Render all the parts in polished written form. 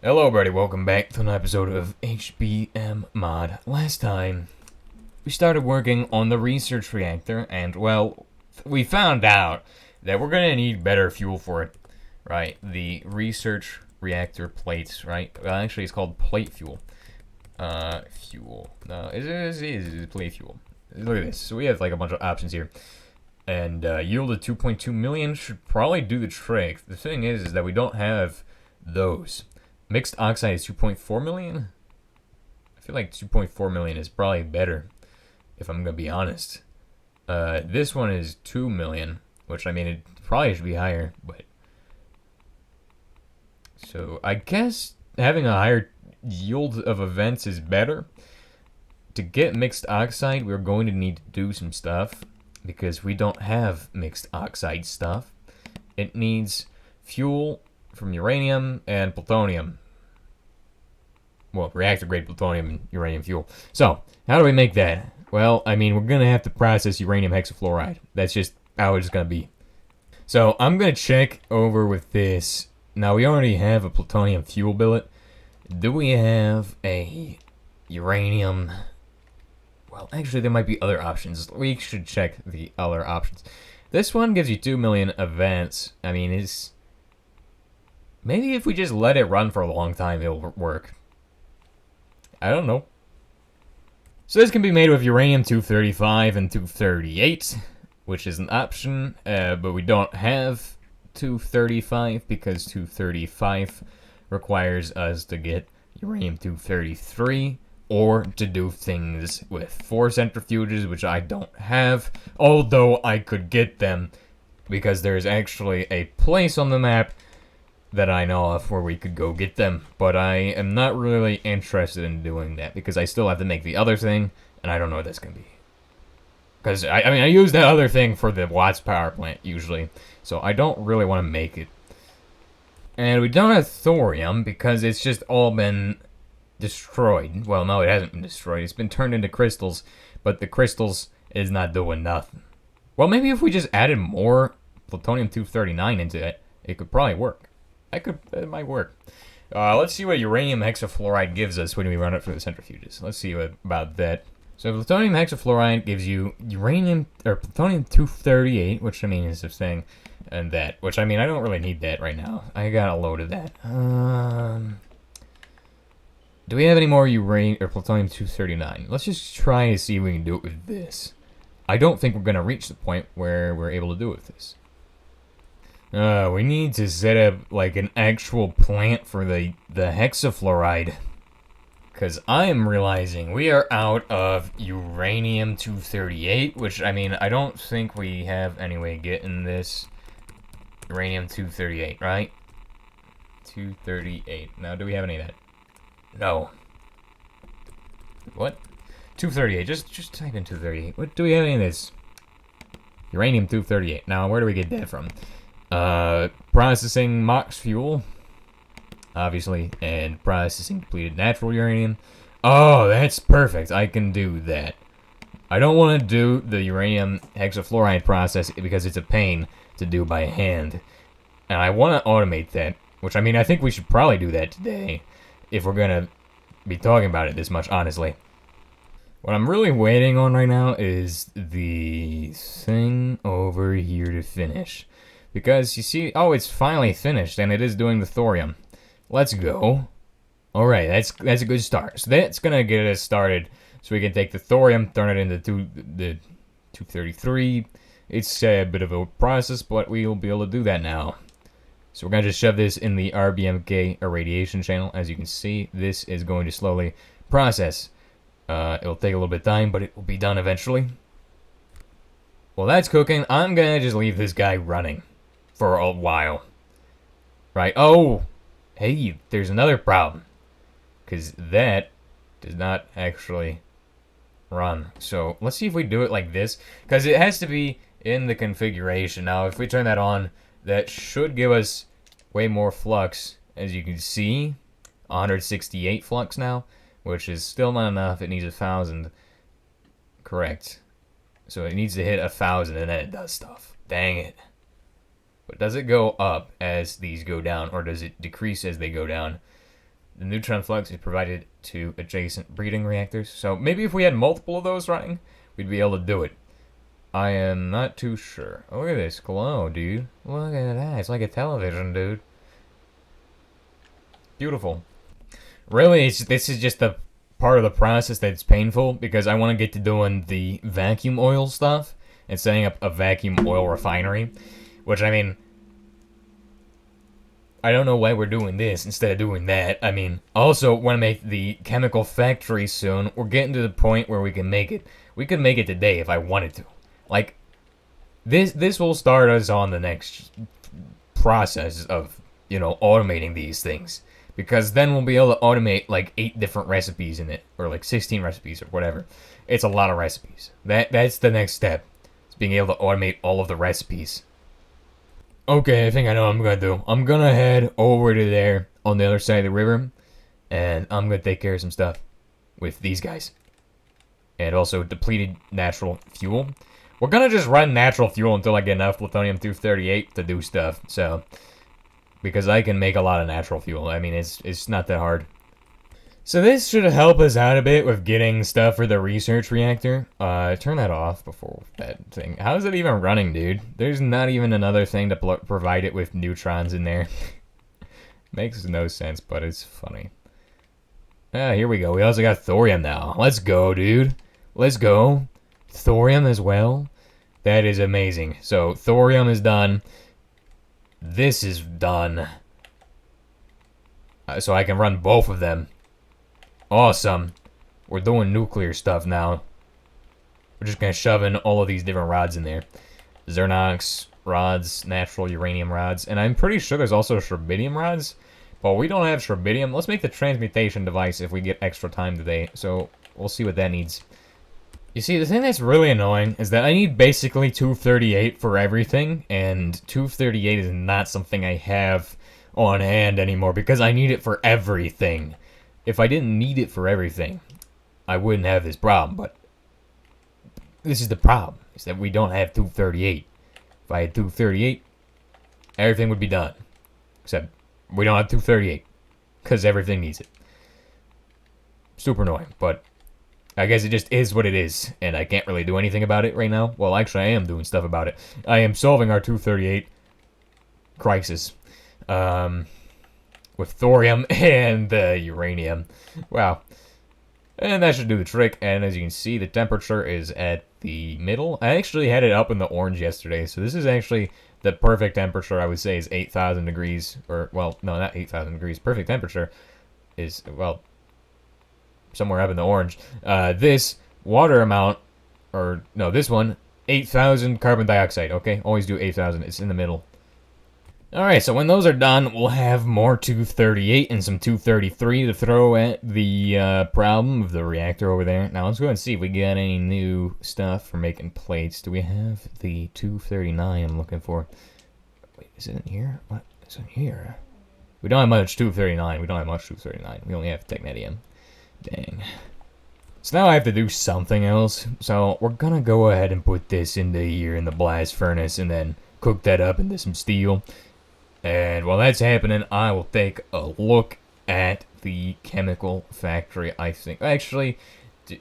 Hello everybody, welcome back to an episode of HBM Mod. Last time, we started working on the research reactor, and well, we found out that we're gonna need better fuel for it. Right, the research reactor plates, right? Well, actually it's called plate fuel. Fuel. No, it is plate fuel. Look at this. So we have like a bunch of options here. And yield of 2.2 million should probably do the trick. The thing is that we don't have those. Mixed oxide is 2.4 million? I feel like 2.4 million is probably better, if I'm gonna be honest. This one is 2 million, which I mean, it probably should be higher, but... So, I guess having a higher yield of events is better. To get mixed oxide, we're going to need to do some stuff, because we don't have mixed oxide stuff. It needs fuel from uranium and plutonium. Well, reactor-grade plutonium and uranium fuel. So, how do we make that? Well, I mean, we're going to have to process uranium hexafluoride. That's just how it's going to be. So, I'm going to check over with this. Now, we already have a plutonium fuel billet. Do we have a uranium... Well, actually, there might be other options. We should check the other options. This one gives you 2 million events. I mean, it's... Maybe if we just let it run for a long time, it'll work. I don't know. So this can be made with uranium-235 and 238, which is an option, but we don't have 235 because 235 requires us to get uranium-233 or to do things with 4 centrifuges, which I don't have, although I could get them because there's actually a place on the map that I know of where we could go get them, but I am not really interested in doing that because I still have to make the other thing, and I don't know what that's gonna be. Because I mean, I use that other thing for the Watts power plant usually, so I don't really want to make it. And we don't have thorium because it's just all been destroyed. Well, no, it hasn't been destroyed. It's been turned into crystals, but the crystals is not doing nothing. Well, maybe if we just added more plutonium-239 into it, it could probably work. It might work. Let's see what uranium hexafluoride gives us when we run it through the centrifuges. Let's see about that. So plutonium hexafluoride gives you plutonium-238, which I mean is this thing, and that, which I mean I don't really need that right now. I got a load of that. Do we have any more plutonium-239? Let's just try to see if we can do it with this. I don't think we're gonna reach the point where we're able to do it with this. We need to set up, like, an actual plant for the hexafluoride. Because I am realizing we are out of uranium-238, which, I mean, I don't think we have any way of getting this uranium-238, right? 238. Now, do we have any of that? No. What? 238. Just type in 238. What do we have any of this? Uranium-238. Now, where do we get that from? Processing MOX fuel, obviously, and processing depleted natural uranium. Oh, that's perfect. I can do that. I don't want to do the uranium hexafluoride process because it's a pain to do by hand. And I want to automate that, which I mean, I think we should probably do that today if we're going to be talking about it this much, honestly. What I'm really waiting on right now is the thing over here to finish. Because, you see, oh, it's finally finished, and it is doing the thorium. Let's go. Alright, that's a good start. So that's gonna get us started, so we can take the thorium, turn it into the 233. It's a bit of a process, but we'll be able to do that now. So we're gonna just shove this in the RBMK irradiation channel. As you can see, this is going to slowly process. It'll take a little bit of time, but it will be done eventually. Well, that's cooking. I'm gonna just leave this guy running for a while. Right? Oh! Hey, there's another problem. Because that does not actually run. So, let's see if we do it like this. Because it has to be in the configuration. Now, if we turn that on, that should give us way more flux. As you can see, 168 flux now. Which is still not enough. It needs 1,000. Correct. So it needs to hit 1,000 and then it does stuff. Dang it. But does it go up as these go down, or does it decrease as they go down? the neutron flux is provided to adjacent breeding reactors. So maybe if we had multiple of those running, we'd be able to do it. I am not too sure. Oh, look at this glow, dude. Look at that. It's like a television, dude. Beautiful. Really, this is just the part of the process that's painful because I want to get to doing the vacuum oil stuff and setting up a vacuum oil refinery. Which, I mean, I don't know why we're doing this instead of doing that. I mean, also want to make the chemical factory soon. We're getting to the point where we can make it. We could make it today if I wanted to. Like, this will start us on the next process of, you know, automating these things. Because then we'll be able to automate like 8 different recipes in it. Or like 16 recipes or whatever. It's a lot of recipes. That's the next step. It's being able to automate all of the recipes. Okay, I think I know what I'm gonna do. I'm gonna head over to there on the other side of the river, and I'm gonna take care of some stuff with these guys. And also depleted natural fuel. We're gonna just run natural fuel until I get enough plutonium-238 to do stuff, so... Because I can make a lot of natural fuel. I mean, it's not that hard. So this should help us out a bit with getting stuff for the research reactor. Turn that off before that thing. How is it even running, dude? There's not even another thing to provide it with neutrons in there. Makes no sense, but it's funny. Ah, here we go. We also got thorium now. Let's go, dude. Let's go. Thorium as well. That is amazing. So, thorium is done. This is done. So I can run both of them. Awesome. We're doing nuclear stuff now. We're just gonna shove in all of these different rods in there. Xernox rods, natural uranium rods, and I'm pretty sure there's also sherbidium rods. But we don't have sherbidium. Let's make the transmutation device if we get extra time today. So we'll see what that needs. You see, the thing that's really annoying is that I need basically 238 for everything, and 238 is not something I have on hand anymore because I need it for everything. If I didn't need it for everything, I wouldn't have this problem, but this is the problem, is that we don't have 238. If I had 238, everything would be done. Except, we don't have 238, because everything needs it. Super annoying, but I guess it just is what it is, and I can't really do anything about it right now. Well, actually, I am doing stuff about it. I am solving our 238 crisis. With thorium and uranium. Wow. And that should do the trick. And as you can see, the temperature is at the middle. I actually had it up in the orange yesterday. So this is actually the perfect temperature, I would say, is 8,000 degrees. Or, well, no, not 8,000 degrees. Perfect temperature is, well, somewhere up in the orange. This water amount, or, no, this one, 8,000 carbon dioxide. Okay, always do 8,000. It's in the middle. Alright, so when those are done, we'll have more 238 and some 233 to throw at the problem of the reactor over there. Now, let's go and see if we got any new stuff for making plates. Do we have the 239 I'm looking for? Wait, is it in here? What is in here? We don't have much 239. We don't have much 239. We only have technetium. Dang. So now I have to do something else. So we're gonna go ahead and put this into here in the blast furnace and then cook that up into some steel. And while that's happening, I will take a look at the chemical factory, I think. Actually,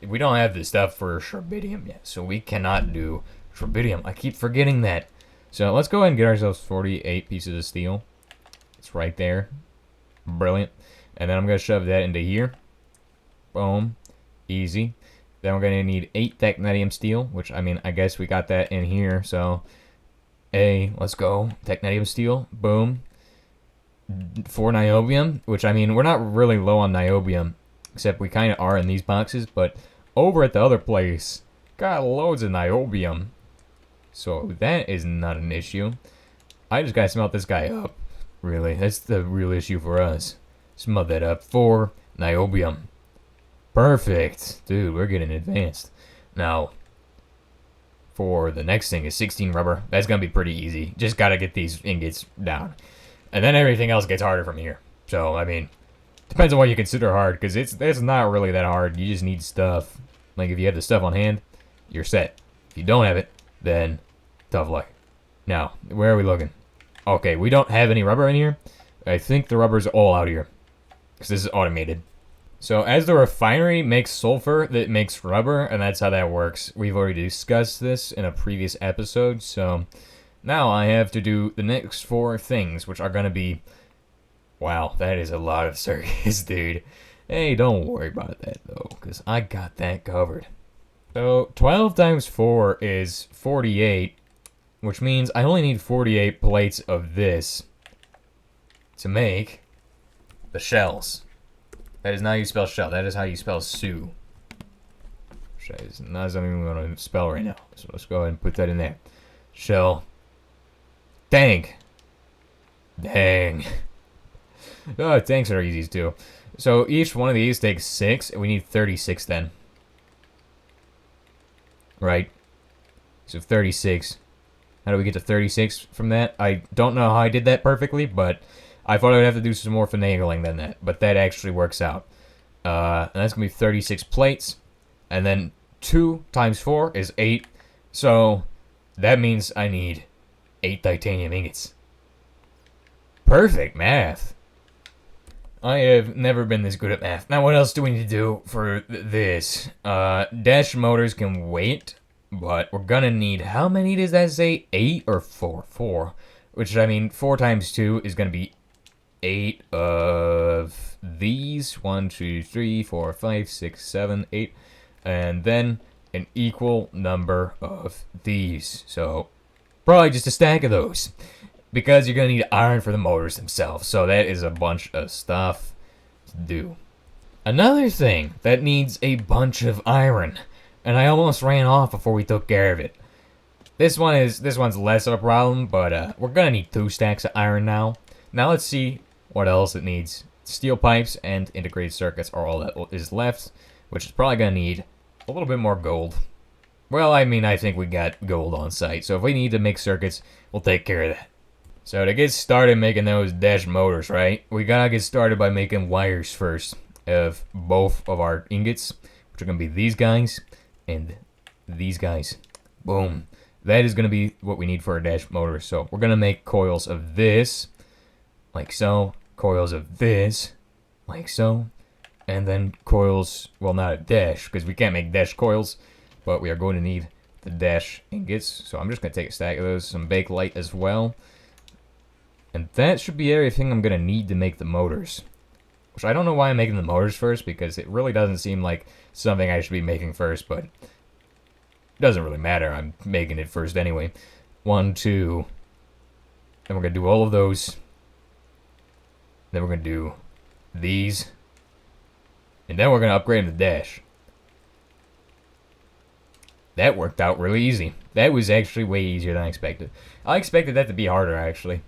we don't have the stuff for sherbidium yet, so we cannot do sherbidium. I keep forgetting that. So let's go ahead and get ourselves 48 pieces of steel. It's right there. Brilliant. And then I'm going to shove that into here. Boom. Easy. Then we're going to need 8 technetium steel, which, I mean, I guess we got that in here, so... let's go. Technetium steel. Boom. 4 niobium, which, I mean, we're not really low on niobium, except we kind of are in these boxes, but over at the other place, got loads of niobium. So that is not an issue. I just gotta smelt this guy up, really. That's the real issue for us. Smelt that up. 4 niobium. Perfect. Dude, we're getting advanced. Now... for the next thing is 16 rubber. That's going to be pretty easy. Just got to get these ingots down. And then everything else gets harder from here. So, I mean, depends on what you consider hard, because it's not really that hard. You just need stuff. Like, if you have the stuff on hand, you're set. If you don't have it, then tough luck. Now, where are we looking? Okay, we don't have any rubber in here. I think the rubber's all out here. because this is automated. So as the refinery makes sulfur, that makes rubber, and that's how that works. We've already discussed this in a previous episode, so now I have to do the next 4 things, which are going to be... Wow, that is a lot of circuits, dude. Hey, don't worry about that, though, because I got that covered. So 12 times 4 is 48, which means I only need 48 plates of this to make the shells. That is not how you spell shell. That is how you spell Sue. Which is not something we want to spell right now. So let's go ahead and put that in there. Shell. Dang. Dang. Oh, tanks are easy too. So each one of these takes 6, and we need 36 then. Right? So 36. How do we get to 36 from that? I don't know how I did that perfectly, but I thought I would have to do some more finagling than that. But that actually works out. And that's going to be 36 plates. And then 2 times 4 is 8. So that means I need 8 titanium ingots. Perfect math. I have never been this good at math. Now, what else do we need to do for this? Dash motors can wait, but we're gonna need... How many does that say? 8 or 4? 4. Which, I mean, 4 times 2 is gonna be 8 of these. 1, 2, 3, 4, 5, 6, 7, 8. And then an equal number of these. So, probably just a stack of those. Because you're going to need iron for the motors themselves. So that is a bunch of stuff to do. Another thing that needs a bunch of iron. And I almost ran off before we took care of it. This one's less of a problem, but we're going to need 2 stacks of iron now. Now let's see what else it needs. Steel pipes and integrated circuits are all that is left. Which is probably going to need a little bit more gold. Well, I mean, I think we got gold on site. So if we need to make circuits, we'll take care of that. So to get started making those dash motors, right, we gotta get started by making wires first of both of our ingots, which are gonna be these guys and these guys. Boom. That is gonna be what we need for our dash motor. So we're gonna make coils of this, like so, coils of this, like so, and then coils, well, not a dash, because we can't make dash coils, but we are going to need the dash ingots. So I'm just gonna take a stack of those, some bakelite as well. And that should be everything I'm going to need to make the motors. Which I don't know why I'm making the motors first, because it really doesn't seem like something I should be making first, but it doesn't really matter. I'm making it first anyway. 1, 2. Then we're going to do all of those. Then we're going to do these. And then we're going to upgrade them to dash. That worked out really easy. That was actually way easier than I expected. I expected that to be harder, actually.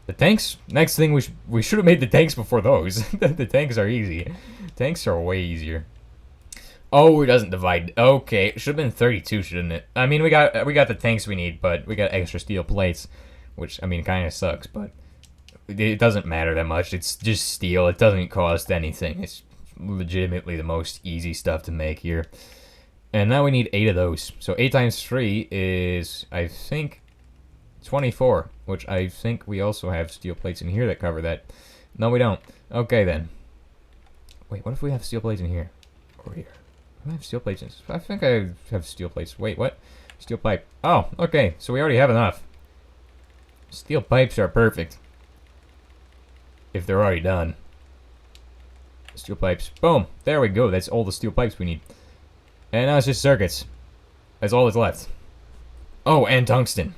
The tanks, next thing we should have made the tanks before those. The tanks are easy. Tanks are way easier. Oh, it doesn't divide. Okay, it should have been 32, shouldn't it? I mean, we got the tanks we need, but we got extra steel plates, which I mean kind of sucks, but it doesn't matter that much. It's just steel. It doesn't cost anything. It's legitimately the most easy stuff to make here. And now we need 8 of those. So 8 times 3 is, I think, 24, which I think we also have steel plates in here that cover that. No, we don't. Okay, then. Wait, what if we have steel plates in here? Or here? Do I have steel plates in this? I think I have steel plates. Wait, what? Steel pipe. Oh, okay. So we already have enough. Steel pipes are perfect. If they're already done. Steel pipes. Boom. There we go. That's all the steel pipes we need. And now it's just circuits. That's all that's left. Oh, and tungsten.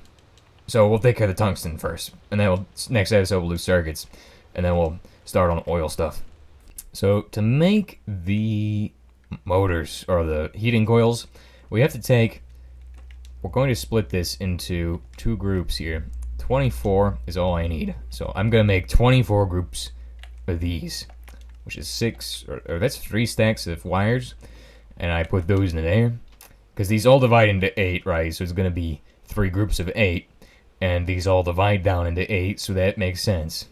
So we'll take care of the tungsten first. And then next episode we'll do circuits. And then we'll start on oil stuff. So to make the motors, or the heating coils, we have to take... We're going to split this into 2 groups here. 24 is all I need. So I'm going to make 24 groups of these. Which is 6, or that's 3 stacks of wires. And I put those in there. Because these all divide into 8, right? So it's going to be 3 groups of 8. And these all divide down into 8, so that makes sense.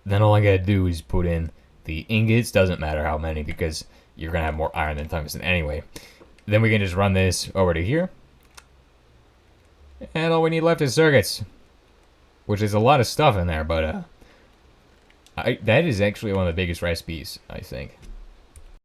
Then all I gotta do is put in the ingots. Doesn't matter how many, because you're gonna have more iron than tungsten anyway. Then we can just run this over to here. And all we need left is circuits. Which is a lot of stuff in there, but That is actually one of the biggest recipes, I think.